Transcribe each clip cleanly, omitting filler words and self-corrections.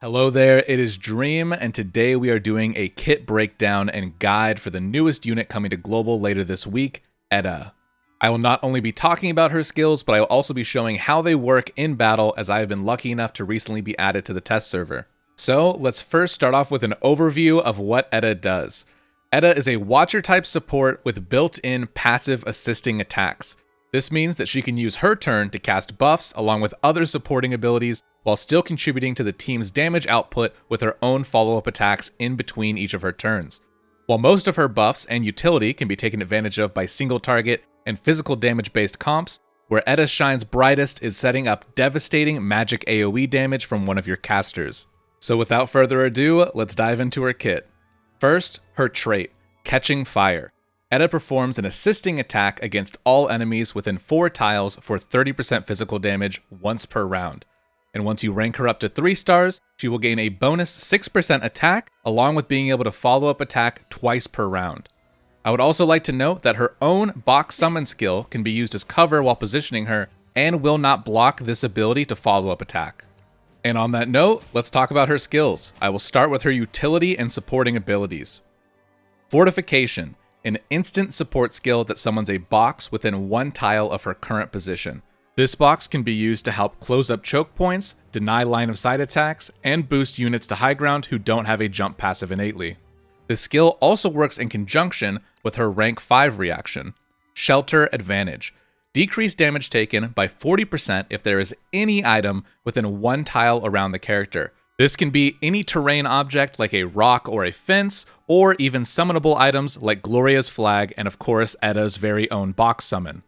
Hello there, it is Dream, and today we are doing a kit breakdown and guide for the newest unit coming to global later this week, Edda. I will not only be talking about her skills, but I will also be showing how they work in battle, as I have been lucky enough to recently be added to the test server. So let's first start off with an overview of what Edda does. Edda is a Watcher type support with built-in passive assisting attacks. This means that she can use her turn to cast buffs along with other supporting abilities while still contributing to the team's damage output with her own follow-up attacks in between each of her turns. While most of her buffs and utility can be taken advantage of by single target and physical damage-based comps, where Edda shines brightest is setting up devastating magic AoE damage from one of your casters. So without further ado, let's dive into her kit. First, her trait, Catching Fire. Edda performs an assisting attack against all enemies within 4 tiles for 30% physical damage once per round. And once you rank her up to 3 stars, she will gain a bonus 6% attack, along with being able to follow up attack twice per round. I would also like to note that her own box summon skill can be used as cover while positioning her, and will not block this ability to follow up attack. And on that note, let's talk about her skills. I will start with her utility and supporting abilities. Fortification, an instant support skill that summons a box within 1 tile of her current position. This box can be used to help close up choke points, deny line of sight attacks, and boost units to high ground who don't have a jump passive innately. This skill also works in conjunction with her rank 5 reaction, Shelter Advantage. Decrease damage taken by 40% if there is any item within 1 tile around the character. This can be any terrain object like a rock or a fence, or even summonable items like Gloria's flag and of course Edda's very own box summon.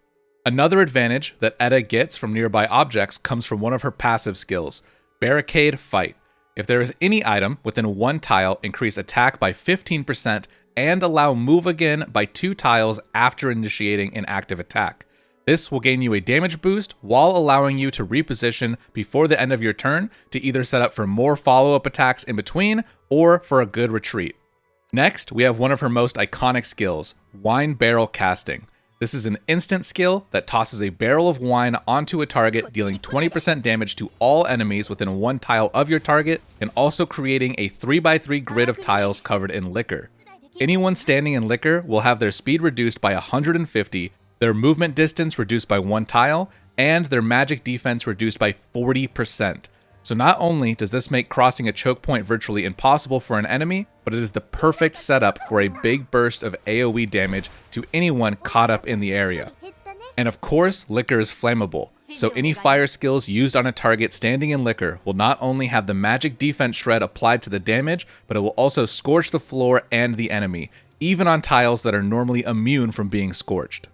Another advantage that Edda gets from nearby objects comes from one of her passive skills, Barricade Fight. If there is any item within 1 tile, increase attack by 15% and allow move again by 2 tiles after initiating an active attack. This will gain you a damage boost while allowing you to reposition before the end of your turn to either set up for more follow-up attacks in between or for a good retreat. Next, we have one of her most iconic skills, Wine Barrel Casting. This is an instant skill that tosses a barrel of wine onto a target, dealing 20% damage to all enemies within 1 tile of your target, and also creating a 3x3 grid of tiles covered in liquor. Anyone standing in liquor will have their speed reduced by 150, their movement distance reduced by 1 tile, and their magic defense reduced by 40%. So not only does this make crossing a choke point virtually impossible for an enemy, but it is the perfect setup for a big burst of AoE damage to anyone caught up in the area. And of course, liquor is flammable, so any fire skills used on a target standing in liquor will not only have the magic defense shred applied to the damage, but it will also scorch the floor and the enemy, even on tiles that are normally immune from being scorched.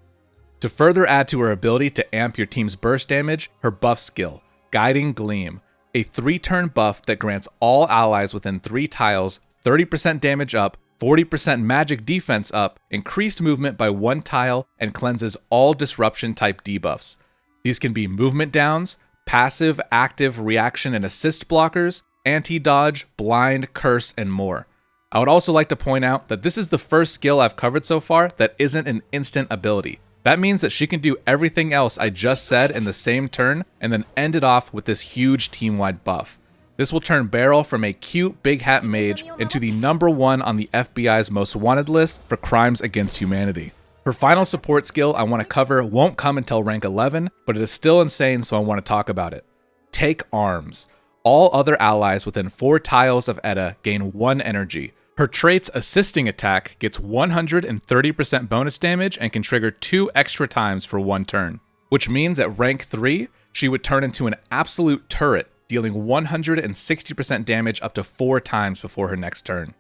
To further add to her ability to amp your team's burst damage, her buff skill, Guiding Gleam, a 3-turn buff that grants all allies within 3 tiles 30% damage up, 40% magic defense up, increased movement by 1 tile, and cleanses all disruption type debuffs. These can be movement downs, passive, active, reaction, and assist blockers, anti-dodge, blind, curse, and more. I would also like to point out that this is the first skill I've covered so far that isn't an instant ability. That means that she can do everything else I just said in the same turn and then end it off with this huge team-wide buff. This will turn Beryl from a cute big hat mage into the #1 on the FBI's most wanted list for crimes against humanity. Her final support skill I want to cover won't come until rank 11, but it is still insane, so I want to talk about it. Take Arms. All other allies within 4 tiles of Edda gain 1 energy. Her trait's assisting attack gets 130% bonus damage and can trigger 2 extra times for 1 turn, which means at rank 3, she would turn into an absolute turret, dealing 160% damage up to 4 times before her next turn.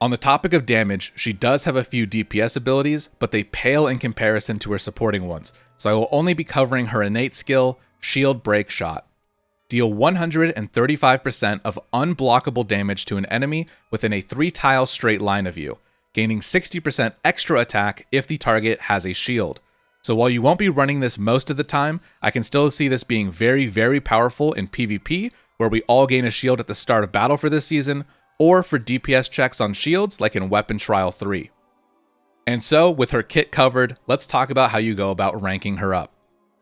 On the topic of damage, she does have a few DPS abilities, but they pale in comparison to her supporting ones, so I will only be covering her innate skill, Shield Break Shot. Deal 135% of unblockable damage to an enemy within a 3-tile straight line of you, gaining 60% extra attack if the target has a shield. So while you won't be running this most of the time, I can still see this being very, very powerful in PvP, where we all gain a shield at the start of battle for this season, or for DPS checks on shields like in Weapon Trial 3. And so, with her kit covered, let's talk about how you go about ranking her up.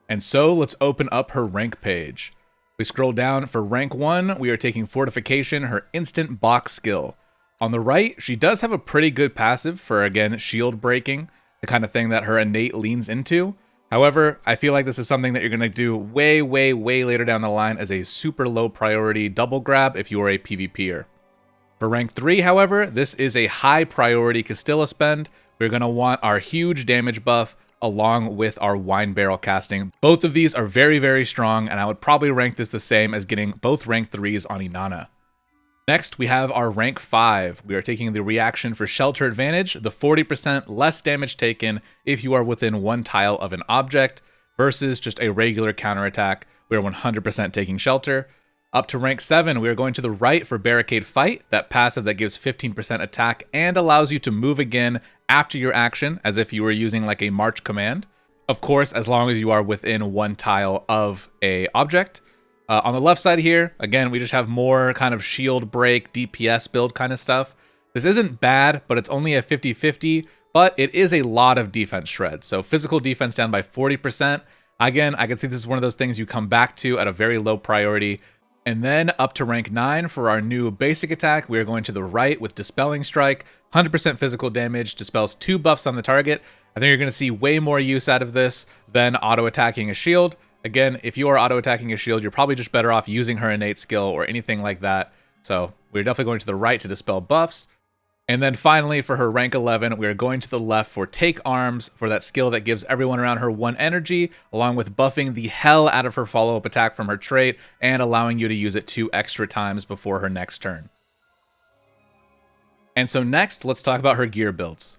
And so, let's open up her rank page. We scroll down for rank 1, we are taking Fortification, her instant box skill. On the right, she does have a pretty good passive for, again, shield breaking, the kind of thing that her innate leans into. However, I feel like this is something that you're going to do way later down the line as a super low priority double grab if you are a PvPer. For rank 3, however, this is a high priority Castilla spend. We're going to want our huge damage buff along with our wine barrel casting. Both of these are very strong, and I would probably rank this the same as getting both rank 3s on Inanna. Next, we have our rank 5. We are taking the reaction for Shelter Advantage, the 40% less damage taken if you are within 1 tile of an object, versus just a regular counterattack. We are 100% taking Shelter. Up to rank 7, we are going to the right for Barricade Fight, that passive that gives 15% attack and allows you to move again after your action, as if you were using like a march command. Of course, as long as you are within 1 tile of a object. On the left side here, again, we just have more kind of shield break, DPS build kind of stuff. This isn't bad, but it's only a 50-50, but it is a lot of defense shred. So physical defense down by 40%. Again, I can see this is one of those things you come back to at a very low priority. And then up to rank 9 for our new basic attack, we are going to the right with Dispelling Strike, 100% physical damage, dispels 2 buffs on the target. I think you're going to see way more use out of this than auto-attacking a shield. Again, if you are auto-attacking a shield, you're probably just better off using her innate skill or anything like that. So we're definitely going to the right to dispel buffs. And then finally, for her rank 11, we are going to the left for Take Arms, for that skill that gives everyone around her 1 energy, along with buffing the hell out of her follow-up attack from her trait, and allowing you to use it 2 extra times before her next turn. And so next, let's talk about her gear builds.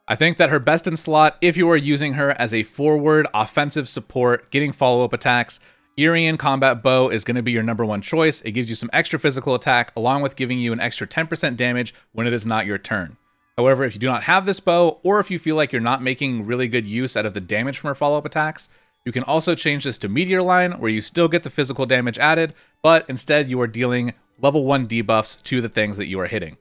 I think that her best in slot, if you are using her as a forward offensive support, getting follow-up attacks, Irian Combat Bow is going to be your #1 choice. It gives you some extra physical attack, along with giving you an extra 10% damage when it is not your turn. However, if you do not have this bow, or if you feel like you're not making really good use out of the damage from her follow-up attacks, you can also change this to Meteor Line, where you still get the physical damage added, but instead you are dealing level 1 debuffs to the things that you are hitting.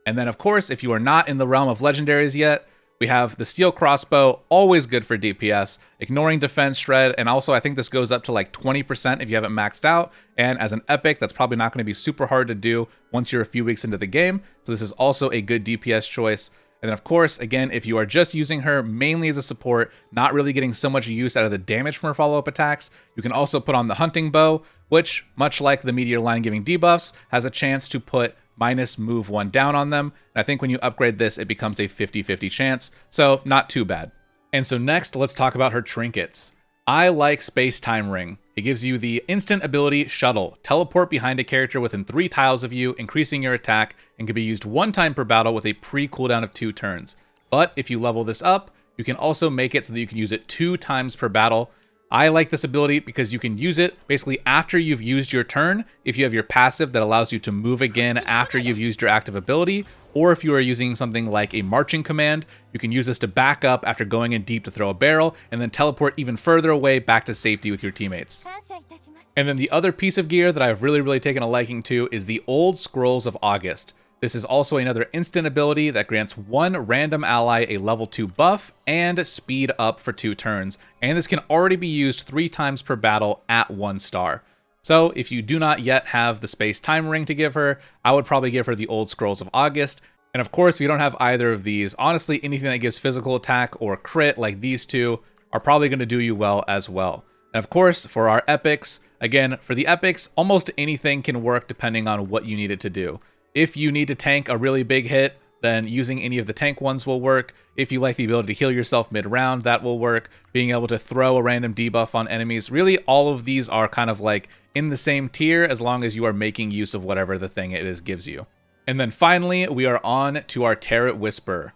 And then, of course, if you are not in the realm of legendaries yet, we have the Steel Crossbow, always good for DPS, ignoring defense shred, and also I think this goes up to like 20% if you haven't maxed out, and as an epic, that's probably not going to be super hard to do once you're a few weeks into the game, so this is also a good DPS choice. And then of course, again, if you are just using her mainly as a support, not really getting so much use out of the damage from her follow-up attacks, you can also put on the Hunting Bow, which, much like the Meteor Line giving debuffs, has a chance to put minus move 1 down on them. And I think when you upgrade this, it becomes a 50-50 chance, so not too bad. And so next, let's talk about her trinkets. I like Space Time Ring. It gives you the instant ability Shuttle, teleport behind a character within 3 tiles of you, increasing your attack, and can be used 1 time per battle with a pre-cooldown of 2 turns. But if you level this up, you can also make it so that you can use it 2 times per battle. I like this ability because you can use it basically after you've used your turn, if you have your passive that allows you to move again after you've used your active ability, or if you are using something like a marching command, you can use this to back up after going in deep to throw a barrel, and then teleport even further away back to safety with your teammates. And then the other piece of gear that I've really taken a liking to is the Old Scrolls of August. This is also another instant ability that grants 1 random ally a level 2 buff and speed up for 2 turns, and this can already be used 3 times per battle at 1 star. So if you do not yet have the Space Time Ring to give her, I would probably give her the Old Scrolls of August. And of course, if you don't have either of these, honestly, anything that gives physical attack or crit like these two are probably going to do you well as well. And of course, for our epics, again, for the epics, almost anything can work depending on what you need it to do. If you need to tank a really big hit, then using any of the tank ones will work. If you like the ability to heal yourself mid-round, that will work. Being able to throw a random debuff on enemies, really all of these are kind of like in the same tier as long as you are making use of whatever the thing it is gives you. And then finally, we are on to our Terret Whisper.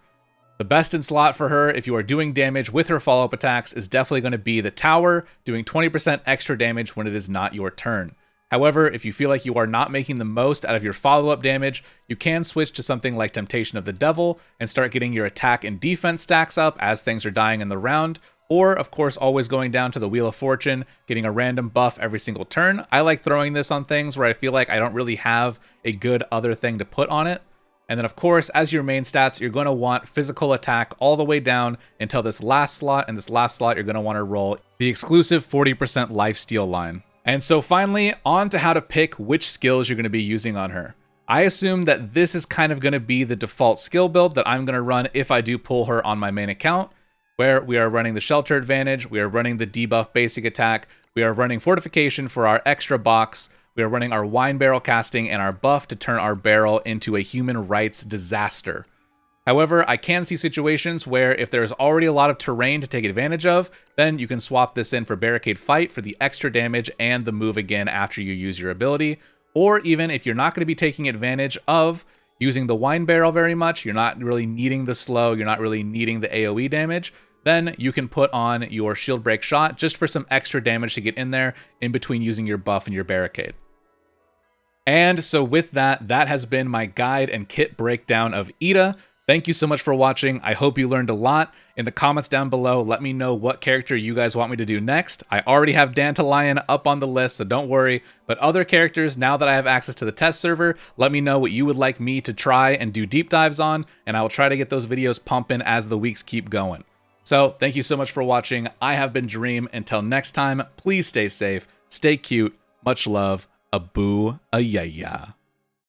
The best in slot for her, if you are doing damage with her follow-up attacks, is definitely going to be the Tower, doing 20% extra damage when it is not your turn. However, if you feel like you are not making the most out of your follow-up damage, you can switch to something like Temptation of the Devil and start getting your attack and defense stacks up as things are dying in the round, or of course always going down to the Wheel of Fortune, getting a random buff every single turn. I like throwing this on things where I feel like I don't really have a good other thing to put on it. And then of course, as your main stats, you're going to want physical attack all the way down until this last slot, and this last slot you're going to want to roll the exclusive 40% lifesteal line. And so finally, on to how to pick which skills you're going to be using on her. I assume that this is kind of going to be the default skill build that I'm going to run if I do pull her on my main account, where we are running the Shelter Advantage, we are running the debuff basic attack, we are running Fortification for our extra box, we are running our Wine Barrel casting, and our buff to turn our barrel into a human rights disaster. However, I can see situations where if there's already a lot of terrain to take advantage of, then you can swap this in for Barricade Fight for the extra damage and the move again after you use your ability. Or even if you're not going to be taking advantage of using the Wine Barrel very much, you're not really needing the slow, you're not really needing the AoE damage, then you can put on your Shield Break Shot just for some extra damage to get in there in between using your buff and your barricade. And so with that, that has been my guide and kit breakdown of Edda. Thank you so much for watching. I hope you learned a lot. In the comments down below, let me know what character you guys want me to do next. I already have Dandelion up on the list, so don't worry. But other characters, now that I have access to the test server, let me know what you would like me to try and do deep dives on, and I will try to get those videos pumping as the weeks keep going. So thank you so much for watching. I have been Dream. Until next time, please stay safe, stay cute, much love, a boo, a yeah.